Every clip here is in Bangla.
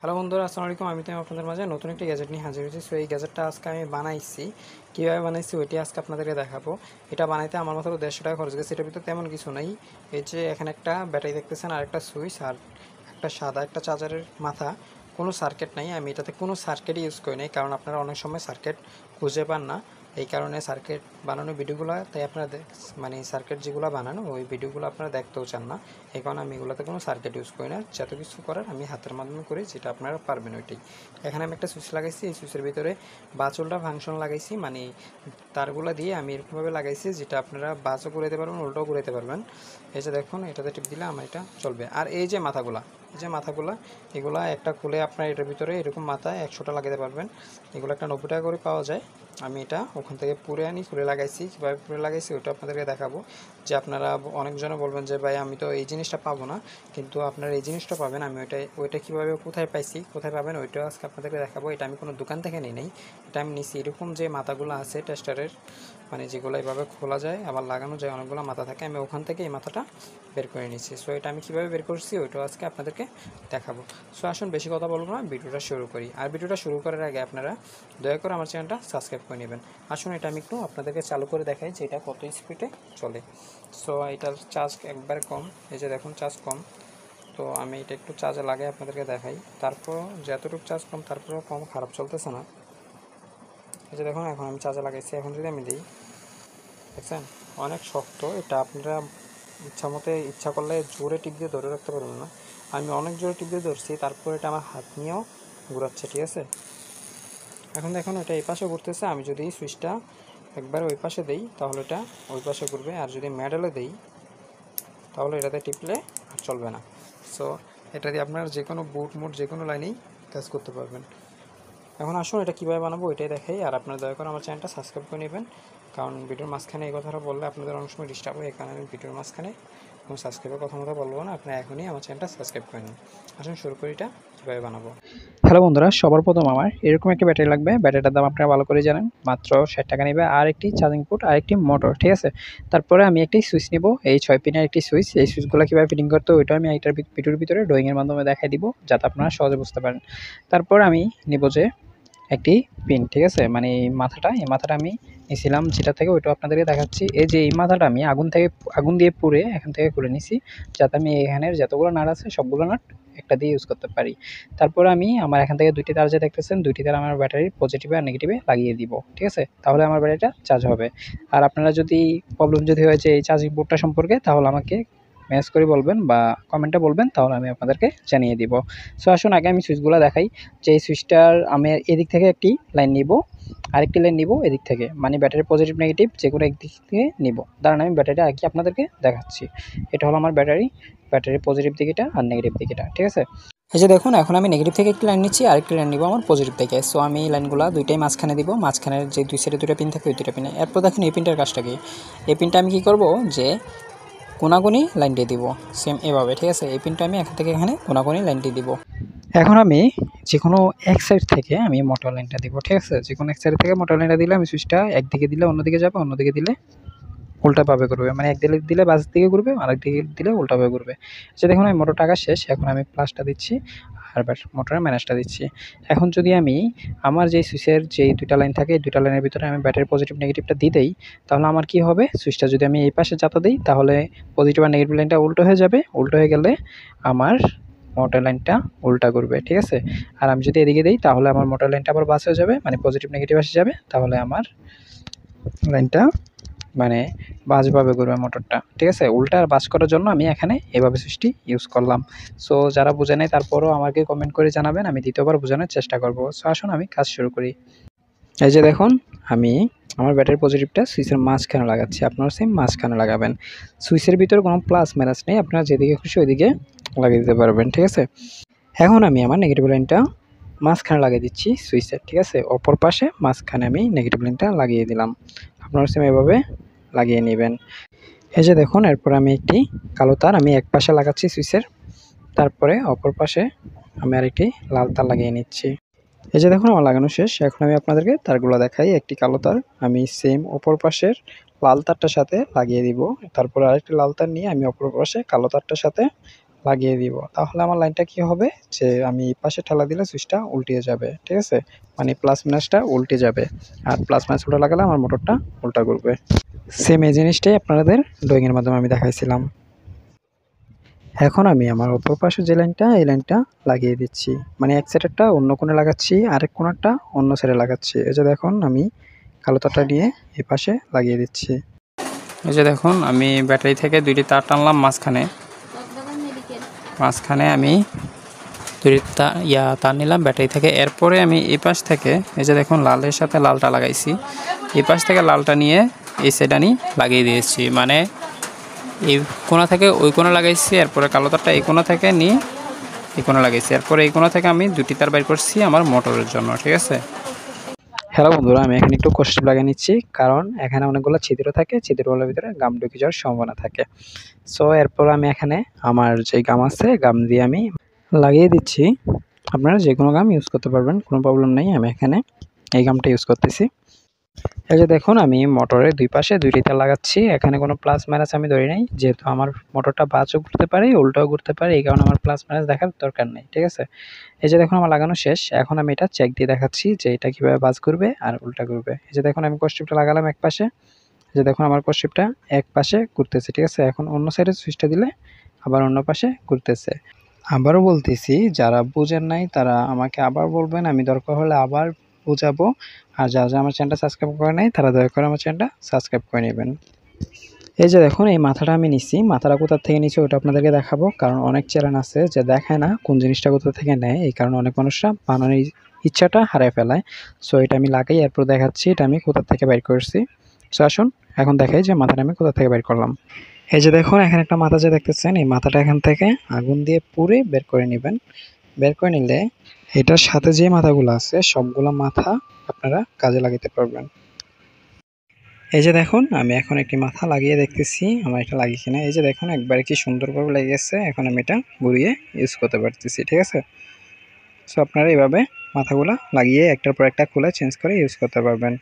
হ্যালো বন্ধুরা, আসসালামু আলাইকুম। আমি আপনাদের মাঝে নতুন একটি গ্যাজেট নিয়ে হাজির হয়েছি। সো এই গ্যাজেটটা আজকে আমি বানাইছি, কীভাবে বানাইছি ওইটি আজকে আপনাদেরকে দেখাবো। এটা বানাইতে আমার মাত্র 150 টাকা খরচ গেছে। এটার ভিতরে তেমন কিছু নাই। এই যে এখানে একটা ব্যাটারি দেখতেছেন, আর একটা সুইচ, আর একটা সাদা একটা চার্জারের মাথা। কোনো সার্কিট নাই। আমি এটাতে কোনো সার্কিটই ইউজ করি নাই, কারণ আপনারা অনেক সময় সার্কিট খুঁজে পান না। এই কারণে সার্কিট বানানো ভিডিওগুলো, তাই আপনারা মানে সার্কিট যেগুলো বানানো ওই ভিডিওগুলো আপনারা দেখতেও চান না। এই কারণে আমি এগুলোতে কোনো সার্কিট ইউজ করি না। যত কিছু করার আমি হাতের মাধ্যমে করি, যেটা আপনারা পারবেন ওইটাই। এখানে আমি একটা সুইচ লাগাইছি। এই সুইচের ভিতরে বাচলটা ফাংশন লাগাইছি, মানে তারগুলো দিয়ে আমি এরকমভাবে লাগাইছি যেটা আপনারা বাসও ঘুরাইতে পারবেন, উল্টাও ঘুরাইতে পারবেন। এই যে দেখুন, এটাতে টিপ দিলে আমার এটা চলবে। আর এই যে মাথাগুলা, এগুলা একটা খুলে আপনার এটার ভিতরে এরকম মাথায় 100টা লাগাতে পারবেন। এগুলো একটা 90 টাকা করে পাওয়া যায়। আমি এটা ওখান থেকে পুরে আনি, পুরে লাগাইছি। কীভাবে পুরে লাগাইছি ওটা আপনাদেরকে দেখাবো। যে আপনারা অনেকজনে বলবেন যে ভাই আমি তো এই জিনিসটা পাবো না, কিন্তু আপনারা এই জিনিসটা পাবেন। আমি ওইটা কীভাবে কোথায় পাইছি, কোথায় পাবেন ওইটাও আজকে আপনাদেরকে দেখাবো। এটা আমি কোনো দোকান থেকে নিই নাই, এটা আমি নিছি। এরকম যে মাথাগুলো আছে টেস্টারের, মানে যেগুলো এইভাবে খোলা যায় আবার লাগানো যায়, অনেকগুলো মাথা থাকে, আমি ওখান থেকে এই মাথাটা বের করে নিচ্ছি। সো এটা আমি কীভাবে বের করছি ওইটাও আজকে আপনাদেরকে দেখাবো। সো আসুন বেশি কথা বলবো না, ভিডিওটা শুরু করি। আর ভিডিওটা শুরু করার আগে আপনারা দয়া করে আমার চ্যানেলটা সাবস্ক্রাইব করে নেবেন। আসুন এটা আমি একটু আপনাদেরকে চালু করে দেখাই যে এটা কত স্পিডে চলে। সো এটার চার্জ একবার কম, এই যে দেখুন চার্জ কম। তো আমি এটা একটু চার্জে লাগাই আপনাদেরকে দেখাই। তারপর যতটুকু চার্জ কম, তারপরেও কম খারাপ চলতেছে না। এই যে দেখুন, এখন আমি চার্জে লাগাইছি। এখন যদি আমি দিই, দেখছেন অনেক শক্ত। এটা আপনারা ইচ্ছা করলে জোরে টিপ দিয়ে ধরে রাখতে পারবেন না। আমি অনেক জোরে টিপ দিয়ে ধরছি, তারপর এটা আমার হাত নিয়েও ঘুরাচ্ছে, ঠিক আছে। এখন দেখুন এটা এই পাশে ঘুরতেছে। আমি যদি সুইচটা একবার ওই পাশে দেই তাহলে এটা ওই পাশে ঘুরবে, আর যদি মেডেলে দেই তাহলে এটাতে টিপলে আর চলবে না। সো এটা দিয়ে আপনার যে কোনো বুট মুট যে কোনো লাইনেই কাজ করতে পারবেন। এখন আসুন এটা কীভাবে বানাবো ওইটাই দেখাই। আর আপনারা দয়া করে আমার চ্যানেলটা সাবস্ক্রাইব করে নেবেন, কারণ ভিডিওর মাঝখানে এই কথাটা বললে আপনাদের অনেক সময় ডিস্টার্ব হয়। এই কারণে আমি ভিডিওর মাঝখানে কোনো সাবস্ক্রাইবের কথা মতো বলবো না। আপনারা এখনই আমার চ্যানেলটা সাবস্ক্রাইব করে নিন। আসুন শুরু করি এটা কীভাবে বানাবো। হ্যালো বন্ধুরা, সবার প্রথম আমার এরকম একটা ব্যাটারি লাগবে। ব্যাটারিটার দাম আপনারা ভালো করে জানেন, মাত্র 60 টাকা নেবে। আর একটি চার্জিং পোর্ট আর একটি মোটর, ঠিক আছে। তারপরে আমি একটি সুইচ নিব, এই 6 পিনের একটি সুইচ। এই সুইচগুলো কীভাবে ফিটিং করতে হয় ওইটা আমি এটার ভিডিওর ভিতরে ড্রয়িংয়ের মাধ্যমে দেখাই দিব, যাতে আপনারা সহজে বুঝতে পারেন। তারপর আমি নিব যে একটি পিন, ঠিক আছে, মানে এই মাথাটা আমি নিয়েছিলাম যেটা থেকে, ওইটা আপনাদেরকে দেখাচ্ছি। এই যে এই মাথাটা আমি আগুন দিয়ে পুড়ে এখান থেকে খুলে নিছি, যাতে আমি এখানের যতগুলো নাট আছে সবগুলো নাট একটা দিয়ে ইউজ করতে পারি। তারপর আমি আমার এখান থেকে 2টি তার যে দেখতেছেন, 2টি তার আমার ব্যাটারির পজিটিভে আর নেগেটিভে লাগিয়ে দিব, ঠিক আছে। তাহলে আমার ব্যাটারিটা চার্জ হবে। আর আপনারা যদি প্রবলেম যদি হয় যে এই চার্জিং বোর্ডটা সম্পর্কে, তাহলে আমাকে মেসেজ করে বলবেন বা কমেন্টে বলবেন, তাহলে আমি আপনাদেরকে জানিয়ে দিব। সো আসুন আগে আমি সুইচগুলো দেখাই। যে এই সুইচটার আমি এদিক থেকে একটি লাইন নিব, আরেকটি লাইন নিব এদিক থেকে, মানে ব্যাটারি পজিটিভ নেগেটিভ যে কোনো একদিক থেকে নিব। দাঁড়ান আমি ব্যাটারিটা আগে আপনাদেরকে দেখাচ্ছি। এটা হলো আমার ব্যাটারির পজিটিভ দিকটা আর নেগেটিভ দিকটা, ঠিক আছে। এই যে দেখুন, এখন আমি নেগেটিভ থেকে একটি লাইন নিচ্ছি, আরেকটি লাইন নিব আমার পজিটিভ থেকে। সো আমি এই লাইনগুলো দুইটাই মাঝখানে দিব, মাঝখানের যে দুই সাইডে দুটো পিন থাকে ওই দুটো পিনে। এরপর দেখুন এই পিনটার কাজটা কি। এই পিনটা আমি কী করব, যে কোনাকুনি লাইনটি দিব সেম এভাবে, ঠিক আছে। এই পিনটা আমি এখান থেকে এখানে কোনাকুনি লাইনটি দিব। এখন আমি যে কোনো এক সাইড থেকে আমি মোটর লাইনটা দিব, ঠিক আছে। যে কোনো এক সাইড থেকে মোটর লাইনটা দিলে আমি সুইচটা একদিকে দিলে অন্যদিকে যাবে, অন্যদিকে দিলে উল্টাভাবে ঘুরবে, মানে একদিকে দিলে বাস দিকে ঘুরবে, আরেকদিকে দিলে উল্টাভাবে ঘুরবে। যে দেখুন আমি মোটর টাকা শেষ, এখন আমি প্লাসটা দিচ্ছি আর মোটরের মাইনাসটা দিচ্ছি। এখন যদি আমি আমার যে সুইচের যে দুইটা লাইন থাকে, এই দুইটা লাইনের ভিতরে আমি ব্যাটারি পজিটিভ নেগেটিভটা দিয়ে দেই, তাহলে আমার কি হবে, সুইচটা যদি আমি এই পাশে যাতা দিই, তাহলে পজিটিভ আর নেগেটিভ লাইনটা উল্টো হয়ে যাবে। উল্টো হয়ে গেলে আমার মোটর লাইনটা উল্টা ঘুরবে, ঠিক আছে। আর আমি যদি এদিকে দিই, তাহলে আমার মোটর লাইনটা আবার বাস হয়ে যাবে, মানে পজিটিভ নেগেটিভ আসে যাবে, তাহলে আমার লাইনটা মানে বাজভাবে ঘুরবে মোটরটা, ঠিক আছে। উল্টা আর বাজ করার জন্য আমি এখানে এভাবে সুইচটি ইউজ করলাম। সো যারা বুঝে নেয় তারপরও আমাকে কমেন্ট করে জানাবেন, আমি দ্বিতীয়বার বোঝানোর চেষ্টা করব। সো আসুন আমি কাজ শুরু করি। এই যে দেখুন, আমি আমার ব্যাটারি পজিটিভটা সুইচের মাঝখানে লাগাচ্ছি, আপনারা সেম মাঝখানে লাগাবেন। সুইচের ভিতরে কোনো প্লাস মাইনাস নেই, আপনারা যেদিকে খুশি ওইদিকে লাগিয়ে দিতে পারবেন, ঠিক আছে। এখন আমি আমার নেগেটিভ লাইনটা মাঝখানে লাগিয়ে দিচ্ছি সুইচের, ঠিক আছে। অপর পাশে মাঝখানে আমি নেগেটিভ লাইনটা লাগিয়ে দিলাম, আপনারা সেম এভাবে লাগিয়ে নেবেন। এই যে দেখুন, এরপর আমি একটি কালো তার আমি এক পাশে লাগাচ্ছি সুইচের, তারপরে অপর পাশে আমি আরেকটি লাল তার লাগিয়ে নিচ্ছি। এই যে দেখুন আমার লাগানো শেষ। এখন আমি আপনাদেরকে তারগুলো দেখাই। একটি কালো তার আমি সেম অপর পাশের লাল তারটার সাথে লাগিয়ে দিব, তারপর আরেকটি লাল তার নিয়ে আমি অপর পাশে কালো তারটার সাথে লাগিয়ে দিব, তাহলে আমার লাইনটা কি হবে যে আমি এই পাশে ঠেলা দিলে সুইচটা উল্টে যাবে। ঠিক আছে, মানে প্লাস মাইনাসটা উল্টে যাবে, আর প্লাস মাইনাস উল্টা লাগালে আমার মোটরটা উল্টা ঘুরবে। সেম এই জিনিসটাই আপনাদের ড্রয়িংয়ের মাধ্যমে আমি দেখাইছিলাম। এখন আমি আমার অপর পাশে যে লাইনটা, এই লাইনটা লাগিয়ে দিচ্ছি, মানে এক সাইডেরটা অন্য কোণে লাগাচ্ছি, আরেক কোণারটা অন্য সাইডে লাগাচ্ছি। এই যে দেখুন আমি কালো তারটা নিয়ে এই পাশে লাগিয়ে দিচ্ছি। এই যে দেখুন আমি ব্যাটারি থেকে দুইটি তার টানলাম মাঝখানে আমি দুইটি তার নিলাম ব্যাটারি থেকে। এরপরে আমি এই পাশ থেকে এই যে দেখুন লালের সাথে লালটা লাগাইছি, এই পাশ থেকে লালটা নিয়ে এই সাইডে লাগিয়ে দিয়েছি, মানে এই কোণা থেকে ওই কোণা লাগাইছি, এরপরে কালো তারটা এই কোণা থেকে নিয়ে এই কোণা লাগাইছি, এরপরে এই কোণা থেকে আমি দুটি তার বাইর করছি আমার মোটরের জন্য। ঠিক আছে। হ্যালো বন্ধুরা, আমি এখানে একটু কষ্ট লাগিয়ে নিচ্ছি, কারণ এখানে অনেকগুলো ছিদ্র থাকে, ছিদ্রগুলোর ভিতরে গাম ঢুকে যাওয়ার সম্ভাবনা থাকে। সো এরপর আমি এখানে আমার যে গাম আছে, গাম দিয়ে আমি লাগিয়ে দিচ্ছি। আপনারা যে কোনো গাম ইউজ করতে পারবেন, কোনো প্রবলেম নেই। আমি এখানে এই গামটা ইউজ করতেছি। এই যে দেখুন আমি মোটরের দুই পাশে দুইটি তার লাগাচ্ছি। এখানে কোনো প্লাস মাইনাস আমি ধরি নাই, যেহেতু আমার মোটরটা বাসও ঘুরতে পারে উল্টাও ঘুরতে পারে, এই কারণে আমার প্লাস মাইনাস দেখার দরকার নেই। ঠিক আছে। এই যে দেখুন আমার লাগানো শেষ। এখন আমি এটা চেক দিয়ে দেখাচ্ছি যে এটা কীভাবে বাস ঘুরবে আর উল্টা ঘুরবে। এই যে দেখুন আমি কস্টিপটা লাগালাম এক পাশে, এই যে দেখুন আমার কস্টিপটা এক পাশে ঘুরতেছে। ঠিক আছে। এখন অন্য সাইডে সুইচটা দিলে আবার অন্য পাশে ঘুরতেছে। আবারও বলতেছি, যারা বুঝেন নাই তারা আমাকে আবার বলবেন, আমি দরকার হলে আবার বুঝাবো। আর যারা আমার চ্যানেলটা সাবস্ক্রাইব করে নাই তারা দয়া করে আমার চ্যানেলটা সাবস্ক্রাইব করে নেবেন। এই যে দেখুন এই মাথাটা আমি নিছি, মাথাটা কোথা থেকে নিচ্ছি ওটা আপনাদেরকে দেখাবো, কারণ অনেক চ্যানেল আছে যে দেখায় না কোন জিনিসটা কোথা থেকে নেয়, এই কারণে অনেক মানুষরা বানানোর ইচ্ছাটা হারায় ফেলায়। সো এটা আমি লাগাই এরপর দেখাচ্ছি এটা আমি কোথা থেকে বের করছি। সো আসুন এখন দেখাই যে মাথাটা আমি কোথা থেকে বের করলাম। এই যে দেখুন এখানে একটা মাথা যে দেখতেছেন, এই মাথাটা এখান থেকে আগুন দিয়ে পুড়ে বের করে নেবেন। বের করে নিলে এটার সাথে যে মাথাগুলো আছে সবগুলো মাথা আপনারা কাজে লাগাতে পারবেন। এই যে দেখুন আমি এখন একটি মাথা লাগিয়ে দেখতেছি আমার এটা লাগে কিনা। এই যে দেখুন একবারে কি সুন্দরভাবে লেগে গেছে। এখন আমি এটা ঘুরিয়ে ইউজ করতে পারতেছি। ঠিক আছে। সো আপনারা এইভাবে মাথাগুলো লাগিয়ে একটার পর একটা খুলে চেঞ্জ করে ইউজ করতে পারবেন।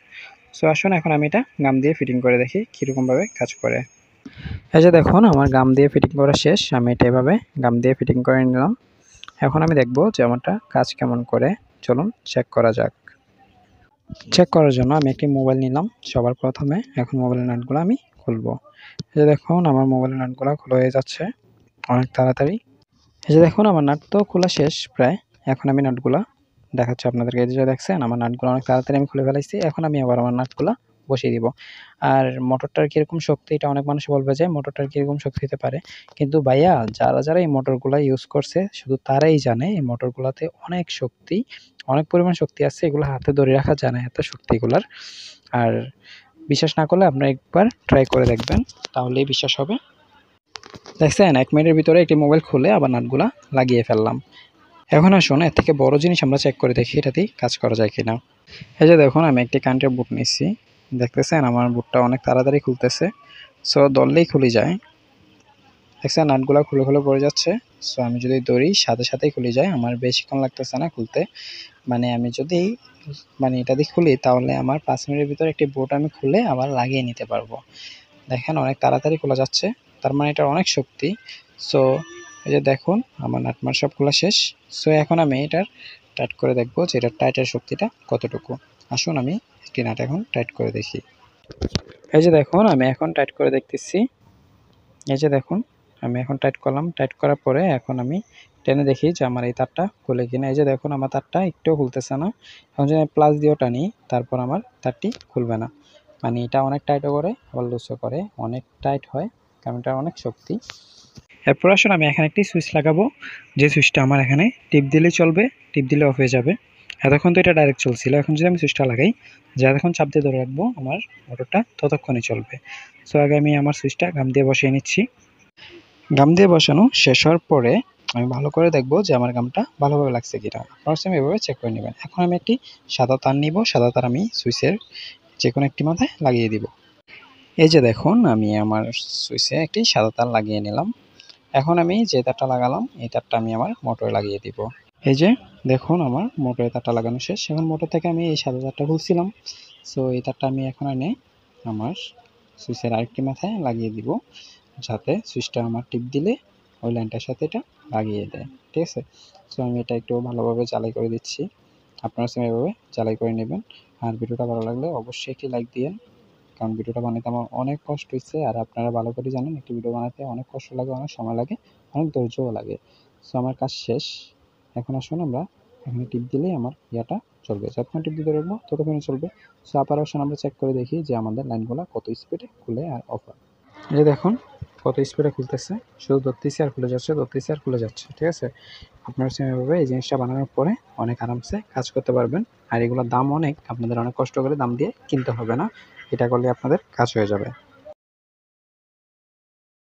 সো আসুন এখন আমি এটা গাম দিয়ে ফিটিং করে দেখি কীরকমভাবে কাজ করে। এই যে দেখুন আমার গাম দিয়ে ফিটিং করা শেষ। আমি এটা এভাবে গাম দিয়ে ফিটিং করে নিলাম। এখন আমি দেখব যে আমারটা কাজ কেমন করে। চলুন চেক করা যাক। চেক করার জন্য আমি একটি মোবাইল নিলাম সবার প্রথমে। এখন মোবাইলের নাটগুলো আমি খুলবো। এই যে দেখুন আমার মোবাইলের নাটগুলো খোলা হয়ে যাচ্ছে অনেক তাড়াতাড়ি। এই যে দেখুন আমার নাট তো খোলা শেষ প্রায়। এখন আমি নাটগুলা দেখাচ্ছি আপনাদেরকে। এই যে দেখছেন আমার নাটগুলো অনেক তাড়াতাড়ি আমি খুলে ফেলাইছি। এখন আমি আবার আমার নাটগুলা বসিয়ে দিব। আর মোটরটার কীরকম শক্তি, এটা অনেক মানুষ বলবে যে মোটরটার কীরকম শক্তি হতে পারে, কিন্তু ভাইয়া যারা এই মোটরগুলা ইউজ করছে শুধু তারাই জানে এই মোটরগুলাতে অনেক শক্তি, অনেক পরিমাণ শক্তি আছে, এগুলো হাতে ধরে রাখা যায় না এত শক্তি এগুলার। আর বিশ্বাস না করলে আপনারা একবার ট্রাই করে দেখবেন, তাহলেই বিশ্বাস হবে। দেখছেন 1 মিনিটের ভিতরে একটি মোবাইল খুলে আবার নাটগুলা লাগিয়ে ফেললাম। এখন আসুন এর থেকে বড় জিনিস আমরা চেক করে দেখি এটাতেই কাজ করা যায় কিনা। এই যে দেখুন আমি একটি কারেন্টের বুট নিচ্ছি। দেখতেছেন আমার বুটটা অনেক তাড়াতাড়ি খুলতেছে। সো ধরলেই খুলে যায়। দেখছেন নাটগুলা খুলে খুলে পড়ে যাচ্ছে। সো আমি যদি ধরি সাথে সাথেই খুলে যায়, আমার বেশিক্ষণ লাগতেছে না খুলতে। মানে আমি যদি এটা দিয়ে খুলি তাহলে আমার 5 মিনিটের ভিতরে একটি বুট আমি খুলে আবার লাগিয়ে নিতে পারবো। দেখেন অনেক তাড়াতাড়ি খোলা যাচ্ছে, তার মানে এটার অনেক শক্তি। সো এই যে দেখুন আমার নাটমাট সব খোলা শেষ। সো এখন আমি এটার টাইট করে দেখব যে এটার টাইটের শক্তিটা কতটুকু। আসুন আমি একটি নাট এখন টাইট করে দেখি। এই যে দেখুন আমি এখন টাইট করে দেখতেছি। এই যে দেখুন আমি এখন টাইট করলাম। টাইট করার পরে এখন আমি টেনে দেখি যে আমার এই তারটা খুলে কিনা। এই যে দেখুন আমার তারটা একটুও খুলতেছে না। এখন যদি আমি প্লাস দিয়েও টানি তারপর আমার তারটি খুলবে না। মানে এটা অনেক টাইটও করে আবার লুজও করে, অনেক টাইট হয় কারণ এটা অনেক শক্তি। এরপর আসুন আমি এখানে একটি সুইচ লাগাবো, যে সুইচটা আমার এখানে টিপ দিলেই চলবে, টিপ দিলে অফ হয়ে যাবে। এতক্ষণ তো এটা ডাইরেক্ট চলছিল, এখন যদি আমি সুইচটা লাগাই, যতক্ষণ চাপ দিয়ে ধরে রাখবো আমার মোটরটা ততক্ষণই চলবে। সো আগে আমি আমার সুইচটা গাম দিয়ে বসিয়ে নিচ্ছি। গাম দিয়ে বসানো শেষ হওয়ার পরে আমি ভালো করে দেখবো যে আমার গামটা ভালোভাবে লাগছে কিনা। আপনারা সেম এভাবে চেক করে নেবেন। এখন আমি একটি সাদা তার নিব, সাদা তার আমি সুইচের যে কোনো একটি মাথায় লাগিয়ে দিব। এই যে দেখুন আমি আমার সুইচে একটি সাদা তার লাগিয়ে নিলাম। এখন আমি যে তারটা লাগালাম এই তারটা আমি আমার মোটরে লাগিয়ে দিব। এই যে দেখুন আমার মোটরে তারটা লাগানো শেষ। এখন মোটর থেকে আমি এই সাদা তারটা খুলছিলাম। সো এই তারটা আমি এখন এনে আমার সুইচের আরেকটি মাথায় লাগিয়ে দিব, যাতে সুইচটা আমার টিপ দিলে ওই লাইনটার সাথে এটা লাগিয়ে দেয়। ঠিক আছে? সো আমি এটা একটু ভালোভাবে ঝালাই করে দিচ্ছি। আপনারা সেম এভাবে ঝালাই করে নেবেন। আর ভিডিওটা ভালো লাগলে অবশ্যই একটি লাইক দিয়েন, কারণ ভিডিওটা বানাতে আমার অনেক কষ্ট হয়েছে। আর আপনারা ভালো করে জানেন একটি ভিডিও বানাতে অনেক কষ্ট লাগে, অনেক সময় লাগে, অনেক ধৈর্যও লাগে। সো আমার কাজ শেষ। এখন আসুন আমরা এখানে টিপ দিলেই আমার ইয়াটা চলবে। যতক্ষণ টিপ দিতে রাখবো ততক্ষণই চলবে। সো আবার আসুন আমরা চেক করে দেখি যে আমাদের লাইনগুলো কত স্পিডে খুলে আর অফ হয়। এই দেখুন কত স্পিডে খুলতেছে, শুধু ধরতেছি আর খুলে যাচ্ছে, ধরতেছি আর খুলে যাচ্ছে। ঠিক আছে? আপনারা সেম এভাবে এই জিনিসটা বানানোর পরে অনেক আরামসে কাজ করতে পারবেন। আর এগুলোর দাম অনেক, আপনাদের অনেক কষ্ট করে দাম দিয়ে কিনতে হবে না, এটা করলে আপনাদের কাজ হয়ে যাবে।